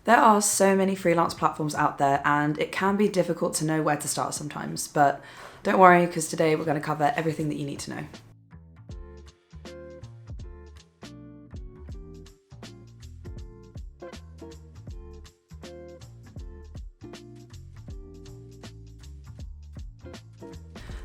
There are so many freelance platforms out there and it can be difficult to know where to start sometimes, but don't worry because today we're going to cover everything that you need to know.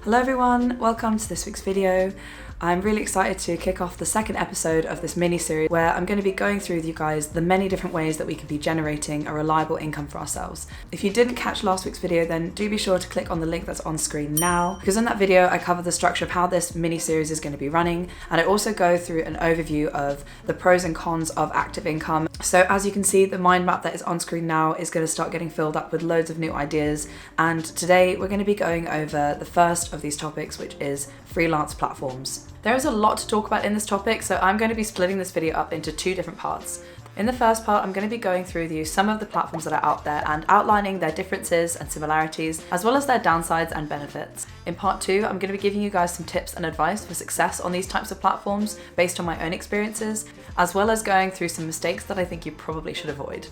Hello everyone, welcome to this week's video. I'm really excited to kick off the second episode of this mini-series where I'm going to be going through with you guys the many different ways that we can be generating a reliable income for ourselves. If you didn't catch last week's video, then do be sure to click on the link that's on screen now, because in that video I cover the structure of how this mini-series is going to be running, and I also go through an overview of the pros and cons of active income. So as you can see, the mind map that is on screen now is going to start getting filled up with loads of new ideas, and today we're going to be going over the first of these topics, which is freelance platforms. There is a lot to talk about in this topic, so I'm going to be splitting this video up into two different parts. In the first part, I'm going to be going through with you some of the platforms that are out there and outlining their differences and similarities, as well as their downsides and benefits. In part two, I'm going to be giving you guys some tips and advice for success on these types of platforms based on my own experiences, as well as going through some mistakes that I think you probably should avoid.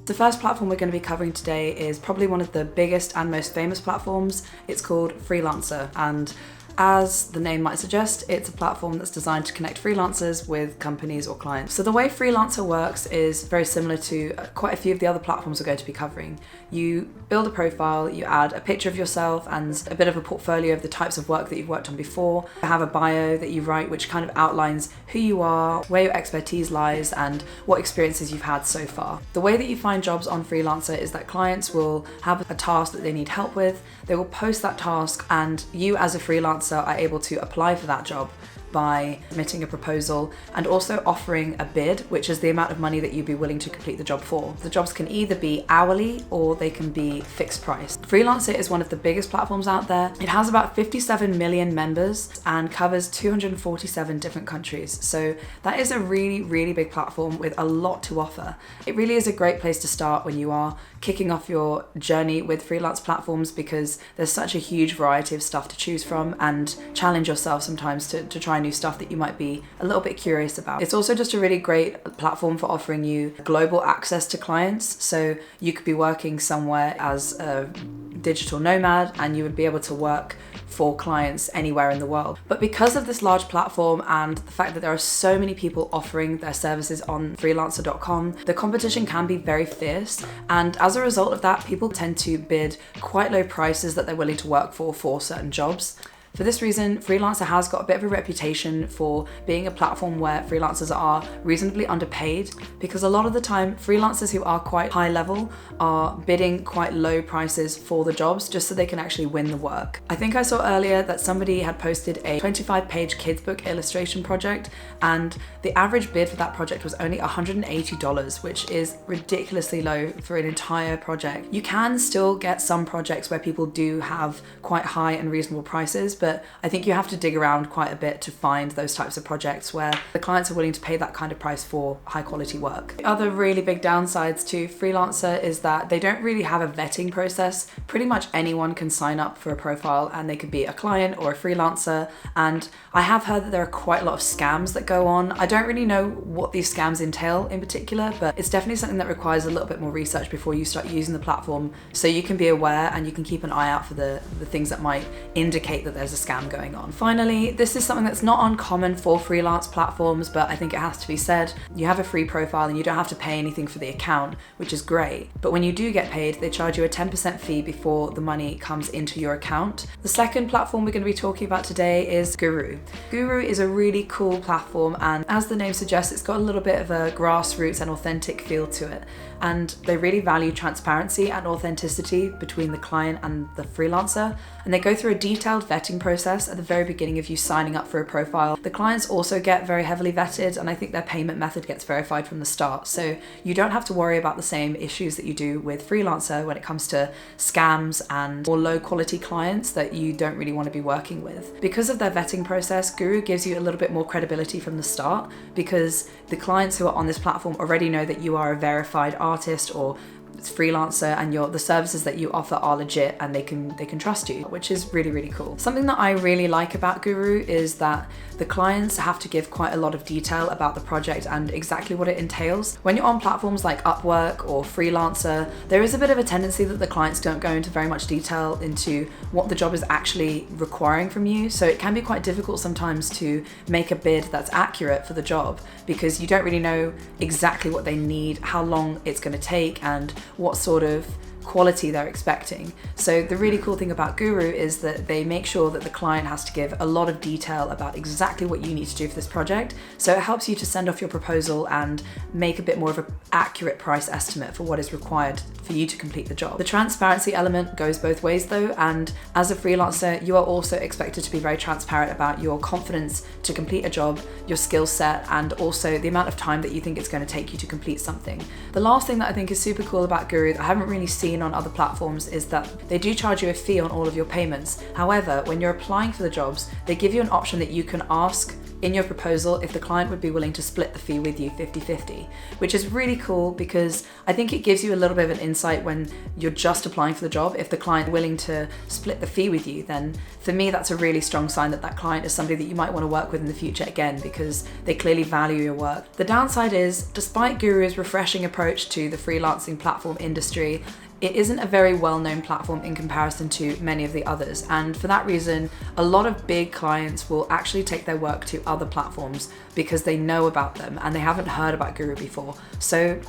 The first platform we're going to be covering today is probably one of the biggest and most famous platforms. It's called Freelancer, and as the name might suggest, it's a platform that's designed to connect freelancers with companies or clients. So the way Freelancer works is very similar to quite a few of the other platforms we're going to be covering. You build a profile, you add a picture of yourself and a bit of a portfolio of the types of work that you've worked on before. You have a bio that you write which kind of outlines who you are, where your expertise lies, and what experiences you've had so far. The way that you find jobs on Freelancer is that clients will have a task that they need help with, they will post that task, and you as a freelancer are able to apply for that job by submitting a proposal and also offering a bid, which is the amount of money that you'd be willing to complete the job for. The jobs can either be hourly or they can be fixed price. Freelancer is one of the biggest platforms out there. It has about 57 million members and covers 247 different countries. So that is a really, really big platform with a lot to offer. It really is a great place to start when you are kicking off your journey with freelance platforms, because there's such a huge variety of stuff to choose from, and challenge yourself sometimes to try new stuff that you might be a little bit curious about. It's also just a really great platform for offering you global access to clients. So you could be working somewhere as a digital nomad and you would be able to work for clients anywhere in the world. But because of this large platform and the fact that there are so many people offering their services on freelancer.com, the competition can be very fierce, and as a result of that, people tend to bid quite low prices that they're willing to work for certain jobs. For this reason, Freelancer has got a bit of a reputation for being a platform where freelancers are reasonably underpaid, because a lot of the time freelancers who are quite high level are bidding quite low prices for the jobs just so they can actually win the work. I think I saw earlier that somebody had posted a 25-page kids book illustration project, and the average bid for that project was only $180, which is ridiculously low for an entire project. You can still get some projects where people do have quite high and reasonable prices, but I think you have to dig around quite a bit to find those types of projects where the clients are willing to pay that kind of price for high quality work. The other really big downsides to Freelancer is that they don't really have a vetting process. Pretty much anyone can sign up for a profile and they could be a client or a freelancer, and I have heard that there are quite a lot of scams that go on. I don't really know what these scams entail in particular, but it's definitely something that requires a little bit more research before you start using the platform, so you can be aware and you can keep an eye out for the things that might indicate that there's a scam going on. Finally, this is something that's not uncommon for freelance platforms, but I think it has to be said. You have a free profile and you don't have to pay anything for the account, which is great. But when you do get paid, they charge you a 10% fee before the money comes into your account. The second platform we're going to be talking about today is Guru. Guru is a really cool platform, and as the name suggests, it's got a little bit of a grassroots and authentic feel to it. And they really value transparency and authenticity between the client and the freelancer. And they go through a detailed vetting process at the very beginning of you signing up for a profile. The clients also get very heavily vetted, and I think their payment method gets verified from the start. So you don't have to worry about the same issues that you do with Freelancer when it comes to scams and more low quality clients that you don't really want to be working with. Because of their vetting process, Guru gives you a little bit more credibility from the start, because the clients who are on this platform already know that you are a verified artist or freelancer and the services that you offer are legit and they can trust you, which is really, really cool. Something that I really like about Guru is that the clients have to give quite a lot of detail about the project and exactly what it entails. When you're on platforms like Upwork or Freelancer, there is a bit of a tendency that the clients don't go into very much detail into what the job is actually requiring from you. So it can be quite difficult sometimes to make a bid that's accurate for the job because you don't really know exactly what they need, how long it's going to take, and what sort of quality they're expecting. So the really cool thing about Guru is that they make sure that the client has to give a lot of detail about exactly what you need to do for this project. So it helps you to send off your proposal and make a bit more of an accurate price estimate for what is required for you to complete the job. The transparency element goes both ways though, and as a freelancer, you are also expected to be very transparent about your confidence to complete a job, your skill set, and also the amount of time that you think it's going to take you to complete something. The last thing that I think is super cool about Guru that I haven't really seen on other platforms is that they do charge you a fee on all of your payments. However, when you're applying for the jobs, they give you an option that you can ask in your proposal if the client would be willing to split the fee with you 50-50, which is really cool because I think it gives you a little bit of an insight when you're just applying for the job. If the client is willing to split the fee with you, then for me that's a really strong sign that that client is somebody that you might want to work with in the future again, because they clearly value your work. The downside is, despite Guru's refreshing approach to the freelancing platform industry, it isn't a very well-known platform in comparison to many of the others, and for that reason a lot of big clients will actually take their work to other platforms because they know about them and they haven't heard about Guru before. So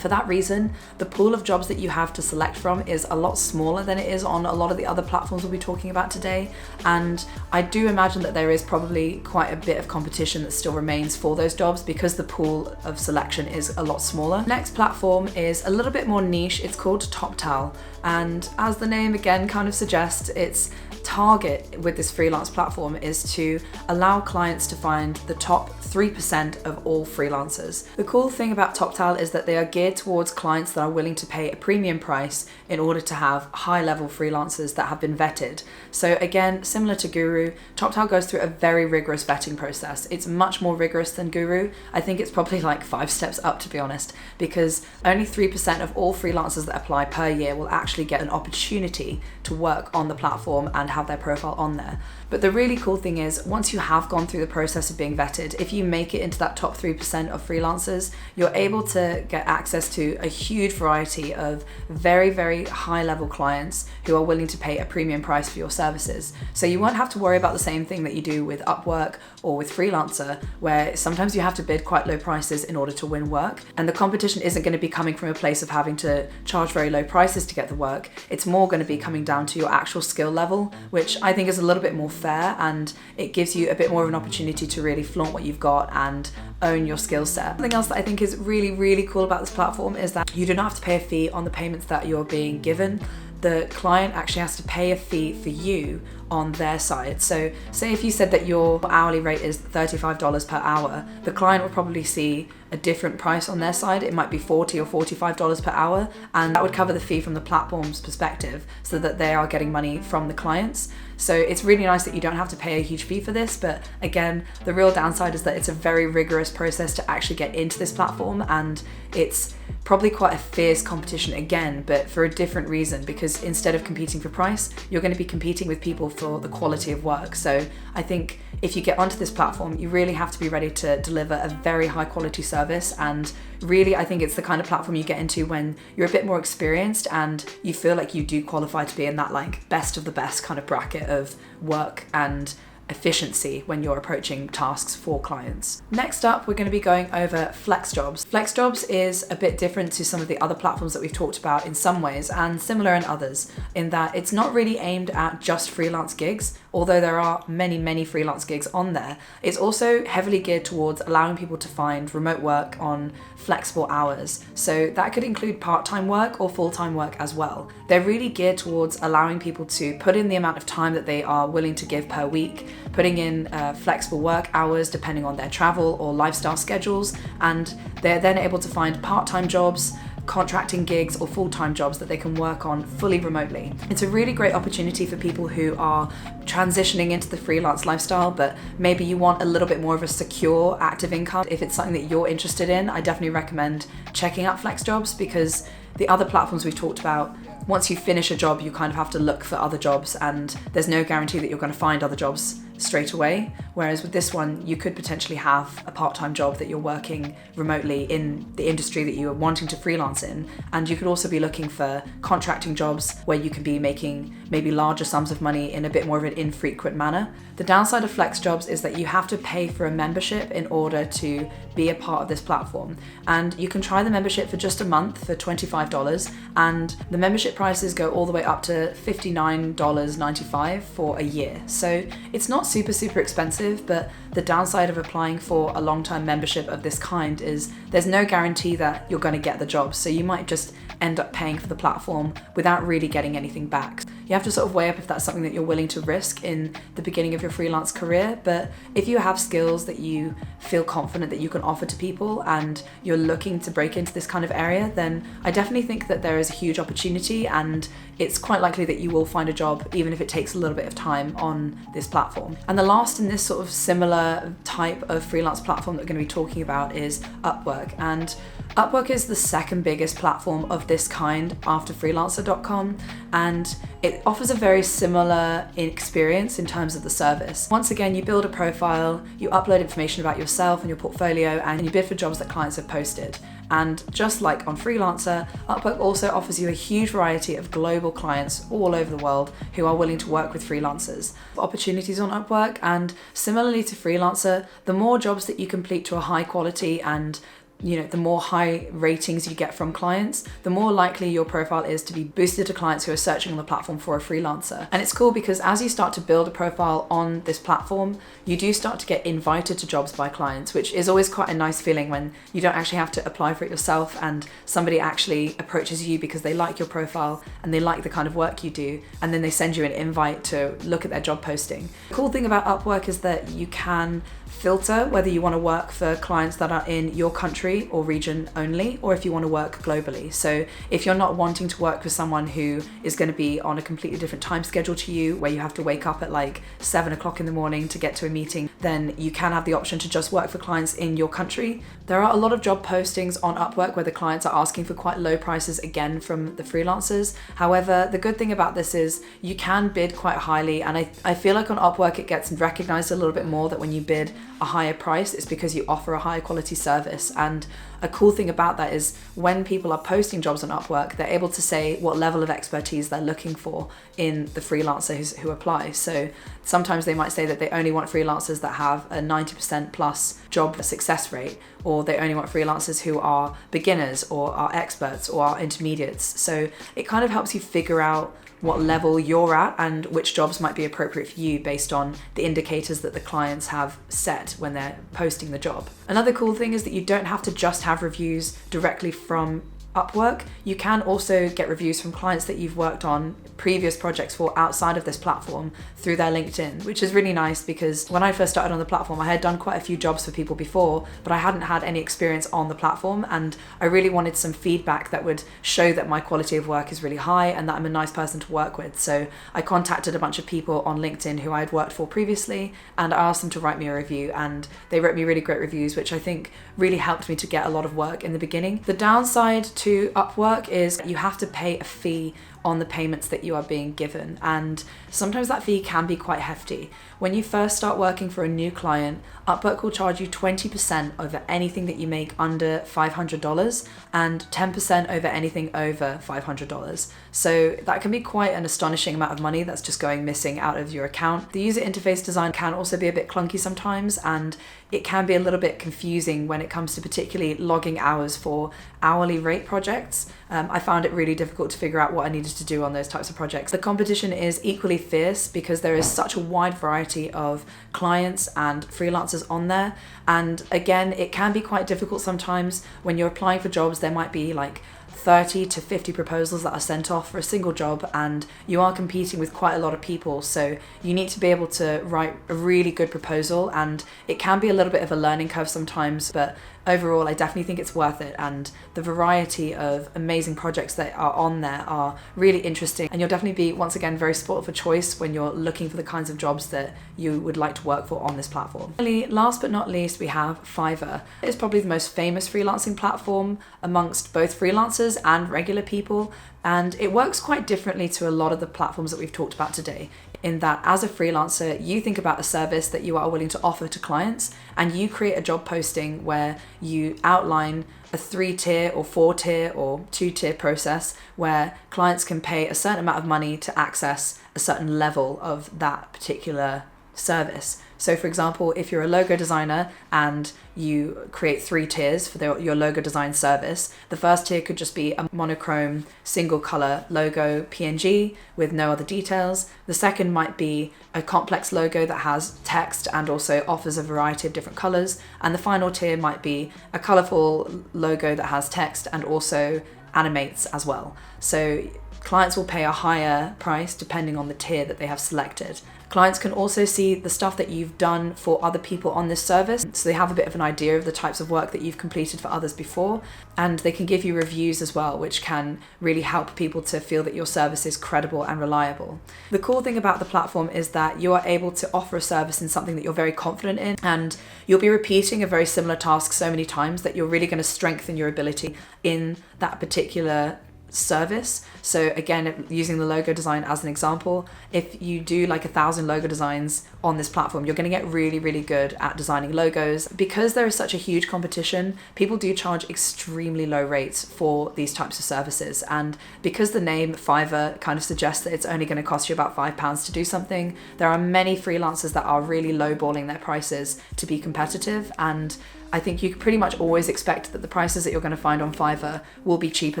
for that reason, the pool of jobs that you have to select from is a lot smaller than it is on a lot of the other platforms we'll be talking about today. And I do imagine that there is probably quite a bit of competition that still remains for those jobs because the pool of selection is a lot smaller. Next platform is a little bit more niche. It's called Toptal. And as the name again kind of suggests, its target with this freelance platform is to allow clients to find the top 3% of all freelancers. The cool thing about Toptal is that they are geared towards clients that are willing to pay a premium price in order to have high-level freelancers that have been vetted. So again, similar to Guru, Toptal goes through a very rigorous vetting process. It's much more rigorous than Guru. I think it's probably like 5 steps up, to be honest, because only 3% of all freelancers that apply per year will actually get an opportunity to work on the platform and have their profile on there. But the really cool thing is, once you have gone through the process of being vetted, if you make it into that top 3% of freelancers, you're able to get access to a huge variety of very, very high level clients who are willing to pay a premium price for your services. So you won't have to worry about the same thing that you do with Upwork or with Freelancer, where sometimes you have to bid quite low prices in order to win work. And the competition isn't going to be coming from a place of having to charge very low prices to get the work. It's more going to be coming down to your actual skill level, which I think is a little bit more fair, and it gives you a bit more of an opportunity to really flaunt what you've got and own your skill set. Something else that I think is really, really cool about this platform is that you do not have to pay a fee on the payments that you're being given. The client actually has to pay a fee for you on their side. So say if you said that your hourly rate is $35 per hour, the client will probably see a different price on their side. It might be $40 or $45 per hour, and that would cover the fee from the platform's perspective so that they are getting money from the clients. So it's really nice that you don't have to pay a huge fee for this, but again, the real downside is that it's a very rigorous process to actually get into this platform, and it's probably quite a fierce competition again, but for a different reason, because instead of competing for price, you're going to be competing with people for the quality of work. So I think if you get onto this platform, you really have to be ready to deliver a very high quality service. And really, I think it's the kind of platform you get into when you're a bit more experienced and you feel like you do qualify to be in that like best of the best kind of bracket of work and efficiency when you're approaching tasks for clients. Next up, we're going to be going over Flexjobs. Flexjobs is a bit different to some of the other platforms that we've talked about in some ways, and similar in others, in that it's not really aimed at just freelance gigs, although there are many, many freelance gigs on there. It's also heavily geared towards allowing people to find remote work on flexible hours. So that could include part-time work or full-time work as well. They're really geared towards allowing people to put in the amount of time that they are willing to give per week, putting in flexible work hours depending on their travel or lifestyle schedules, and they're then able to find part-time jobs contracting gigs or full-time jobs that they can work on fully remotely. It's a really great opportunity for people who are transitioning into the freelance lifestyle, but maybe you want a little bit more of a secure active income. If it's something that you're interested in, I definitely recommend checking out Flexjobs, because the other platforms we've talked about, once you finish a job, you kind of have to look for other jobs, and there's no guarantee that you're going to find other jobs straight away. Whereas with this one, you could potentially have a part-time job that you're working remotely in the industry that you are wanting to freelance in. And you could also be looking for contracting jobs where you can be making maybe larger sums of money in a bit more of an infrequent manner. The downside of Flexjobs is that you have to pay for a membership in order to be a part of this platform. And you can try the membership for just a month for $25, and the membership prices go all the way up to $59.95 for a year. So it's not super expensive, but the downside of applying for a long-term membership of this kind is there's no guarantee that you're going to get the job. So you might just end up paying for the platform without really getting anything back. You have to sort of weigh up if that's something that you're willing to risk in the beginning of your freelance career. But if you have skills that you feel confident that you can offer to people and you're looking to break into this kind of area, then I definitely think that there is a huge opportunity, and it's quite likely that you will find a job even if it takes a little bit of time on this platform. And the last in this sort of similar type of freelance platform that we're going to be talking about is Upwork. And Upwork is the second biggest platform of this kind after Freelancer.com, and it offers a very similar experience in terms of the service. Once again, you build a profile, you upload information about yourself and your portfolio, and you bid for jobs that clients have posted. And just like on Freelancer, Upwork also offers you a huge variety of global clients all over the world who are willing to work with freelancers. Opportunities on Upwork, and similarly to Freelancer, the more jobs that you complete to a high quality and the more high ratings you get from clients, the more likely your profile is to be boosted to clients who are searching on the platform for a freelancer. And it's cool because as you start to build a profile on this platform, you do start to get invited to jobs by clients, which is always quite a nice feeling when you don't actually have to apply for it yourself and somebody actually approaches you because they like your profile and they like the kind of work you do, and then they send you an invite to look at their job posting. The cool thing about Upwork is that you can filter whether you want to work for clients that are in your country or region only, or if you want to work globally. So if you're not wanting to work with someone who is going to be on a completely different time schedule to you, where you have to wake up at like 7 o'clock in the morning to get to a meeting, then you can have the option to just work for clients in your country. There are a lot of job postings on Upwork where the clients are asking for quite low prices again from the freelancers. However, the good thing about this is you can bid quite highly, and I feel like on Upwork it gets recognized a little bit more that when you bid a higher price, it's because you offer a higher quality service. And a cool thing about that is when people are posting jobs on Upwork, they're able to say what level of expertise they're looking for in the freelancers who apply. So sometimes they might say that they only want freelancers that have a 90% plus job success rate, or they only want freelancers who are beginners or are experts or are intermediates. So it kind of helps you figure out what level you're at and which jobs might be appropriate for you based on the indicators that the clients have set when they're posting the job. Another cool thing is that you don't have to just have reviews directly from Upwork. You can also get reviews from clients that you've worked on previous projects for outside of this platform through their LinkedIn, which is really nice because when I first started on the platform, I had done quite a few jobs for people before, but I hadn't had any experience on the platform, and I really wanted some feedback that would show that my quality of work is really high and that I'm a nice person to work with. So I contacted a bunch of people on LinkedIn who I had worked for previously, and I asked them to write me a review, and they wrote me really great reviews, which I think really helped me to get a lot of work in the beginning. The downside to Upwork is you have to pay a fee on the payments that you are being given, and sometimes that fee can be quite hefty. When you first start working for a new client, Upwork will charge you 20% over anything that you make under $500 and 10% over anything over $500. So that can be quite an astonishing amount of money that's just going missing out of your account. The user interface design can also be a bit clunky sometimes, and it can be a little bit confusing when it comes to particularly logging hours for hourly rate projects. I found it really difficult to figure out what I needed to do on those types of projects. The competition is equally fierce because there is such a wide variety of clients and freelancers on there. And again, it can be quite difficult sometimes when you're applying for jobs. There might be like 30 to 50 proposals that are sent off for a single job, and you are competing with quite a lot of people. So you need to be able to write a really good proposal, and it can be a little bit of a learning curve sometimes, but overall, I definitely think it's worth it, and the variety of amazing projects that are on there are really interesting, and you'll definitely be, once again, very spoiled for choice when you're looking for the kinds of jobs that you would like to work for on this platform. Finally, last but not least, we have Fiverr. It's probably the most famous freelancing platform amongst both freelancers and regular people, and it works quite differently to a lot of the platforms that we've talked about today, in that as a freelancer, you think about a service that you are willing to offer to clients, and you create a job posting where you outline a 3-tier or 4-tier or 2-tier process where clients can pay a certain amount of money to access a certain level of that particular service. So for example, if you're a logo designer and you create 3 tiers for your logo design service, the first tier could just be a monochrome single color logo PNG with no other details. The second might be a complex logo that has text and also offers a variety of different colors. And the final tier might be a colorful logo that has text and also animates as well. So clients will pay a higher price depending on the tier that they have selected. Clients can also see the stuff that you've done for other people on this service, so they have a bit of an idea of the types of work that you've completed for others before, and they can give you reviews as well, which can really help people to feel that your service is credible and reliable. The cool thing about the platform is that you are able to offer a service in something that you're very confident in, and you'll be repeating a very similar task so many times that you're really going to strengthen your ability in that particular service. So again, using the logo design as an example, if you do like 1,000 logo designs on this platform, you're going to get really, really good at designing logos. Because there is such a huge competition, people do charge extremely low rates for these types of services. And because the name Fiverr kind of suggests that it's only going to cost you about £5 to do something, there are many freelancers that are really lowballing their prices to be competitive, and I think you can pretty much always expect that the prices that you're going to find on Fiverr will be cheaper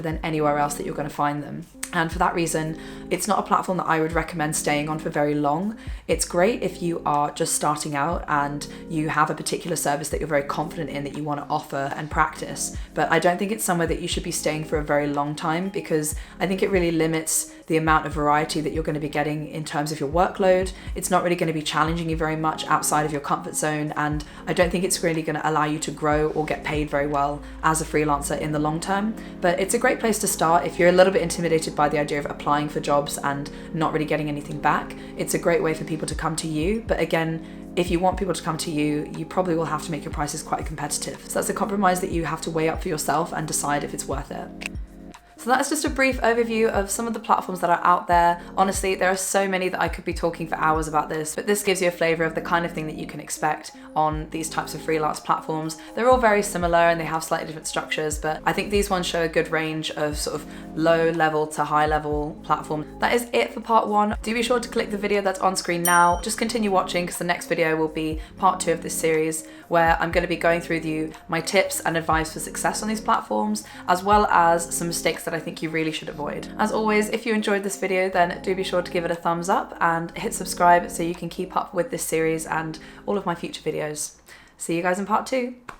than anywhere else that you're going to find them. And for that reason, it's not a platform that I would recommend staying on for very long. It's great if you are just starting out and you have a particular service that you're very confident in that you want to offer and practice. But I don't think it's somewhere that you should be staying for a very long time, because I think it really limits the amount of variety that you're going to be getting in terms of your workload. It's not really going to be challenging you very much outside of your comfort zone, and I don't think it's really going to allow you to grow or get paid very well as a freelancer in the long term. But it's a great place to start if you're a little bit intimidated by the idea of applying for jobs and not really getting anything back. It's a great way for people to come to you. But again, if you want people to come to you, you probably will have to make your prices quite competitive. So that's a compromise that you have to weigh up for yourself and decide if it's worth it. So that's just a brief overview of some of the platforms that are out there. Honestly, there are so many that I could be talking for hours about this, but this gives you a flavor of the kind of thing that you can expect on these types of freelance platforms. They're all very similar and they have slightly different structures, but I think these ones show a good range of sort of low level to high level platforms. That is it for part 1. Do be sure to click the video that's on screen now. Just continue watching, because the next video will be part 2 of this series, where I'm going to be going through my tips and advice for success on these platforms, as well as some mistakes that I think you really should avoid. As always, if you enjoyed this video, then do be sure to give it a thumbs up and hit subscribe so you can keep up with this series and all of my future videos. See you guys in part 2.